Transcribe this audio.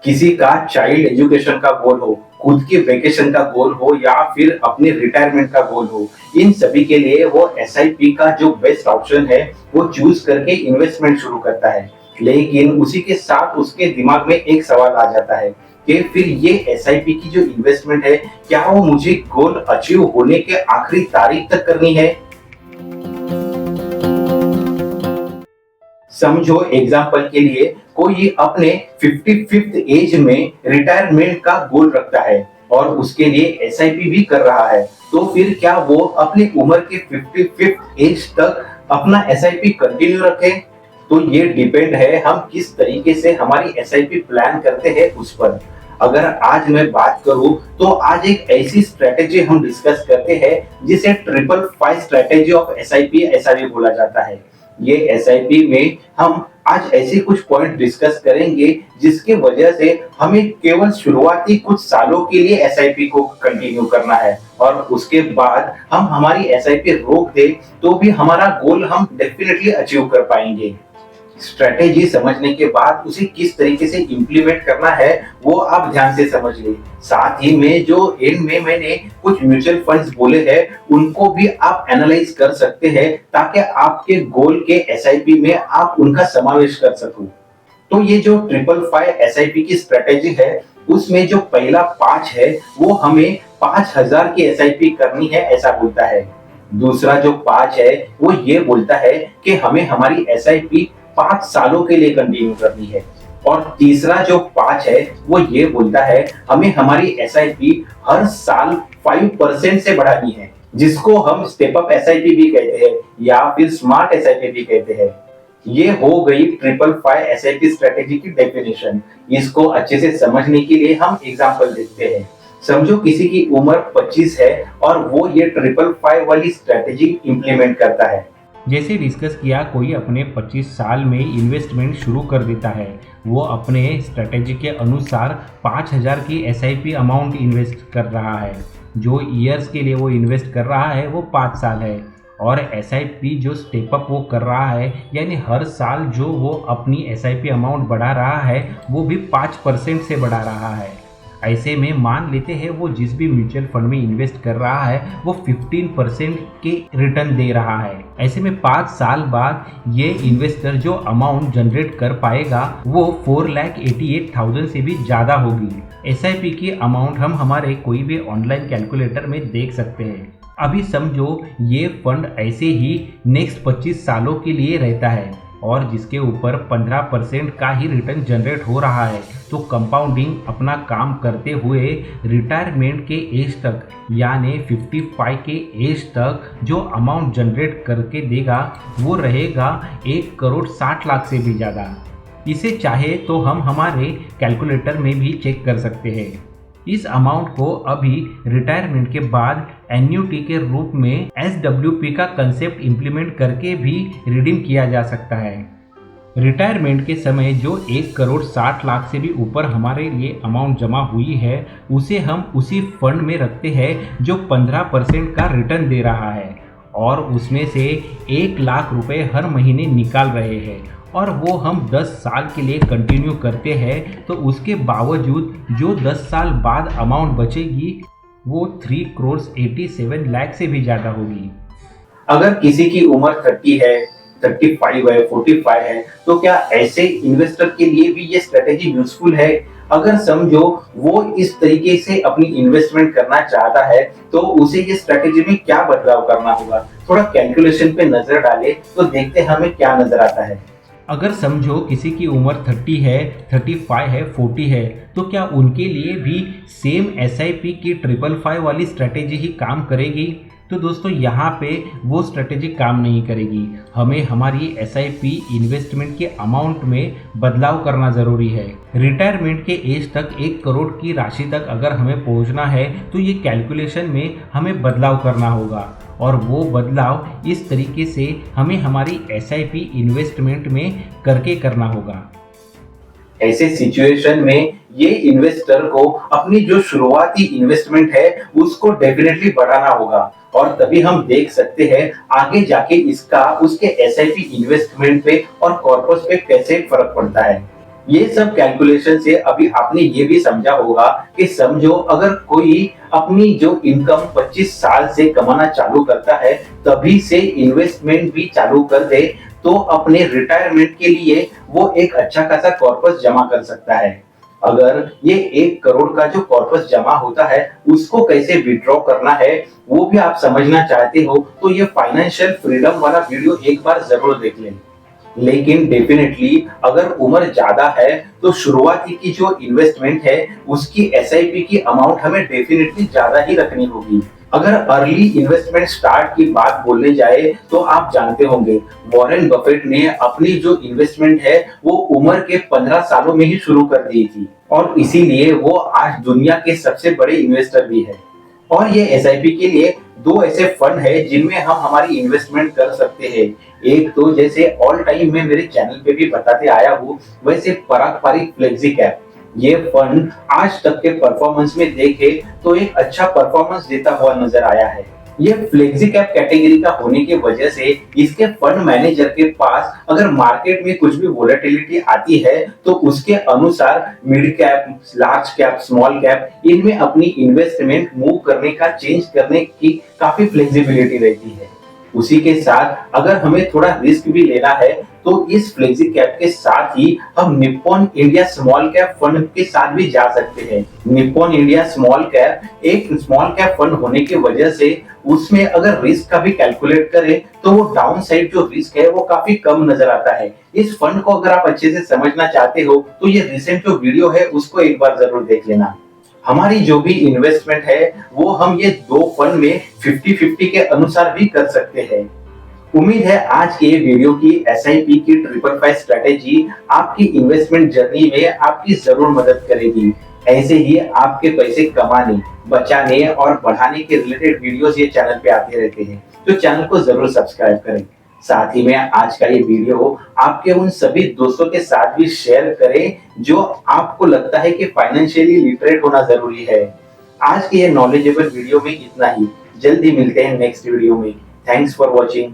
किसी का child education का गोल हो, खुद की वेकेशन का गोल हो या फिर अपने रिटायरमेंट का गोल हो, इन सभी के लिए वो एसआईपी का जो बेस्ट ऑप्शन है वो चूज करके इन्वेस्टमेंट शुरू करता है। लेकिन उसी के साथ उसके दिमाग में एक सवाल आ जाता है कि फिर ये एसआईपी की जो इन्वेस्टमेंट है, क्या वो मुझे गोल अचीव होने के आखिरी तारीख तक करनी है? समझो एग्जाम्पल के लिए कोई अपने 55th एज में रिटायरमेंट का गोल रखता है और उसके लिए एसआईपी भी कर रहा है, तो फिर क्या वो अपनी उम्र के 55th एज तक अपना एसआईपी कंटिन्यू रखे? तो ये डिपेंड है हम किस तरीके से हमारी एसआईपी प्लान करते हैं उस पर। अगर आज मैं बात करूं तो आज एक ऐसी स्ट्रेटेजी हम डिस्कस करते हैं जिसे 555 स्ट्रेटेजी ऑफ एसआईपी ऐसा भी बोला जाता है। ये एसआईपी में हम आज ऐसे कुछ पॉइंट डिस्कस करेंगे जिसकी वजह से हमें केवल शुरुआती कुछ सालों के लिए एसआईपी को कंटिन्यू करना है और उसके बाद हम हमारी एसआईपी रोक दे तो भी हमारा गोल हम डेफिनेटली अचीव कर पाएंगे। स्ट्रेटेजी समझने के बाद उसे किस तरीके से इम्प्लीमेंट करना है वो आप ध्यान से समझ लें। साथ ही में जो एंड में मैंने कुछ म्यूचुअल फंड्स बोले हैं उनको भी आप एनालाइज कर सकते हैं ताकि आपके गोल के एसआईपी में आप उनका समावेश कर सको। तो ये जो 555 एसआईपी की स्ट्रेटेजी है उसमें जो पहला 5 है वो हमें 5000 की एसआईपी करनी है ऐसा बोलता है। दूसरा जो 5 है वो ये बोलता है कि हमें हमारी एसआईपी 5 सालों के लिए कंटिन्यू करनी है। और तीसरा जो 5 है वो ये बोलता है हमें हमारी एसआईपी हर साल 5% से बढ़ानी है, जिसको हम स्टेप अप एसआईपी भी कहते हैं या फिर स्मार्ट एसआईपी भी कहते हैं। ये हो गई 555 एसआईपी स्ट्रेटेजी की डेफिनेशन। इसको अच्छे से समझने के लिए हम एग्जांपल देखते हैं। समझो किसी की उम्र 25 है और वो ये 555 वाली स्ट्रेटेजी इंप्लीमेंट करता है। जैसे डिस्कस किया, कोई अपने 25 साल में इन्वेस्टमेंट शुरू कर देता है। वो अपने स्ट्रेटेजी के अनुसार 5000 की एसआईपी अमाउंट इन्वेस्ट कर रहा है। जो ईयर्स के लिए वो इन्वेस्ट कर रहा है वो 5 साल है। और एसआईपी जो स्टेप अप वो कर रहा है, यानी हर साल जो वो अपनी एसआईपी अमाउंट बढ़ा रहा है वो भी 5% से बढ़ा रहा है। ऐसे में मान लेते हैं वो जिस भी म्यूचुअल फंड में इन्वेस्ट कर रहा है वो 15% के रिटर्न दे रहा है। ऐसे में 5 साल बाद ये इन्वेस्टर जो अमाउंट जनरेट कर पाएगा वो 4,88,000 से भी ज़्यादा होगी। एसआईपी की अमाउंट हम हमारे कोई भी ऑनलाइन कैलकुलेटर में देख सकते हैं। अभी समझो ये फंड ऐसे ही नेक्स्ट 25 सालों के लिए रहता है और जिसके ऊपर 15% का ही रिटर्न जनरेट हो रहा है, तो कंपाउंडिंग अपना काम करते हुए रिटायरमेंट के एज तक यानी 55 के एज तक जो अमाउंट जनरेट करके देगा वो रहेगा 1,60,00,000 से भी ज़्यादा। इसे चाहे तो हम हमारे कैलकुलेटर में भी चेक कर सकते हैं। इस अमाउंट को अभी रिटायरमेंट के बाद एन्युटी के रूप में SWP का कंसेप्ट इंप्लीमेंट करके भी रिडीम किया जा सकता है। रिटायरमेंट के समय जो 1,60,00,000 से भी ऊपर हमारे लिए अमाउंट जमा हुई है उसे हम उसी फंड में रखते हैं जो 15% का रिटर्न दे रहा है और उसमें से 1,00,000 रुपये हर महीने निकाल रहे हैं और वो हम 10 साल के लिए कंटिन्यू करते हैं, तो उसके बावजूद जो 10 साल बाद अमाउंट बचेगी वो 3,87,00,000 से भी ज़्यादा होगी। अगर किसी की उम्र 30 है, 35 है, 45 है, तो क्या ऐसे इन्वेस्टर के लिए भी ये स्ट्रेटेजी यूजफुल है? अगर समझो वो इस तरीके से अपनी इन्वेस्टमेंट करना चाहता है तो उसे ये स्ट्रेटेजी में क्या बदलाव करना होगा? थोड़ा कैलकुलेशन पे नजर डाले तो देखते हैं हमें क्या नजर आता है। अगर समझो किसी की उम्र 30 है, 35 है, 40 है, तो क्या उनके लिए भी सेम एसआईपी की 555 वाली स्ट्रेटेजी ही काम करेगी? तो दोस्तों यहाँ पे वो स्ट्रेटेजी काम नहीं करेगी। हमें हमारी एसआईपी इन्वेस्टमेंट के अमाउंट में बदलाव करना ज़रूरी है। रिटायरमेंट के एज तक 1 करोड़ की राशि तक अगर हमें पहुँचना है तो ये कैलकुलेशन में हमें बदलाव करना होगा और वो बदलाव इस तरीके से हमें हमारी एसआईपी इन्वेस्टमेंट में करके करना होगा। ऐसे सिचुएशन में ये इन्वेस्टर को अपनी जो शुरुआती इन्वेस्टमेंट है उसको डेफिनेटली बढ़ाना होगा और तभी हम देख सकते हैं आगे जाके इसका उसके एसआईपी इन्वेस्टमेंट पे और कॉर्पस पे कैसे फर्क पड़ता है। ये सब कैलकुलेशन से अभी आपने ये भी समझा होगा कि समझो अगर कोई अपनी जो इनकम 25 साल से कमाना चालू करता है, तभी से इन्वेस्टमेंट भी चालू कर दे, तो अपने रिटायरमेंट के लिए वो एक अच्छा खासा कॉर्पस जमा कर सकता है। अगर ये 1 करोड़ का जो कॉर्पस जमा होता है, उसको कैसे विड्रॉ करना है, वो भी आप समझना चाहते हो, तो ये फाइनेंशियल फ्रीडम वाला वीडियो एक बार जरूर देख लें। लेकिन डेफिनेटली अगर उम्र ज्यादा है, तो शुरुआती की जो इन्वेस्टमेंट है, उसकी एसआईपी की अमाउंट हमें डेफिनेटली ज्यादा ही रखनी होगी। अगर अर्ली इन्वेस्टमेंट स्टार्ट की बात बोलने जाए, तो आप जानते होंगे वॉरेन बफेट ने अपनी जो इन्वेस्टमेंट है वो उम्र के 15 सालों में ही शुरू कर दी थी, और इसीलिए वो आज दुनिया के सबसे बड़े इन्वेस्टर भी है। और ये एसआईपी के लिए दो ऐसे फंड है जिनमें हम हमारी इन्वेस्टमेंट कर सकते हैं। एक तो जैसे ऑल टाइम में मेरे चैनल पे भी बताते आया हूँ, वैसे पराग पारिक फ्लेक्सी कैप। ये फंड आज तक के परफॉर्मेंस में देखे तो एक अच्छा परफॉर्मेंस देता हुआ नजर आया है। ये फ्लेक्सी कैप कैटेगरी का होने की वजह से इसके फंड मैनेजर के पास अगर मार्केट में कुछ भी वोलेटिलिटी आती है, तो उसके अनुसार mid cap, large cap, small cap, इनमें अपनी इन्वेस्टमेंट मूव करने का, चेंज करने की काफी फ्लेक्सिबिलिटी रहती है। उसी के साथ अगर हमें थोड़ा रिस्क भी लेना है, तो इस फ्लेक्सी कैप के साथ ही हम Nippon India small cap fund के साथ भी जा सकते हैं। निप्पॉन इंडिया स्मॉल कैप एक स्मॉल कैप फंड होने की वजह से उसमें अगर रिस्क का भी कैलकुलेट करें, तो वो डाउन साइड जो रिस्क है वो काफी कम नजर आता है। इस फंड को अगर आप अच्छे से समझना चाहते हो, तो ये रिसेंट जो वीडियो है उसको एक बार जरूर देख लेना। हमारी जो भी इन्वेस्टमेंट है, वो हम ये दो फंड में 50-50 के अनुसार भी कर सकते हैं। उम्मीद है आज के वीडियो की एसआईपी की 555 स्ट्रेटेजी आपकी इन्वेस्टमेंट जर्नी में आपकी जरूर मदद करेगी। ऐसे ही आपके पैसे कमाने, बचाने और बढ़ाने के रिलेटेड वीडियोस ये चैनल पे आते रहते हैं, तो चैनल को जरूर सब्सक्राइब करें। साथ ही में आज का ये वीडियो आपके उन सभी दोस्तों के साथ भी शेयर करें जो आपको लगता है कि फाइनेंशियली लिटरेट होना जरूरी है। आज के ये नॉलेजेबल वीडियो में इतना ही। जल्दी मिलते हैं नेक्स्ट वीडियो में। Thanks for watching.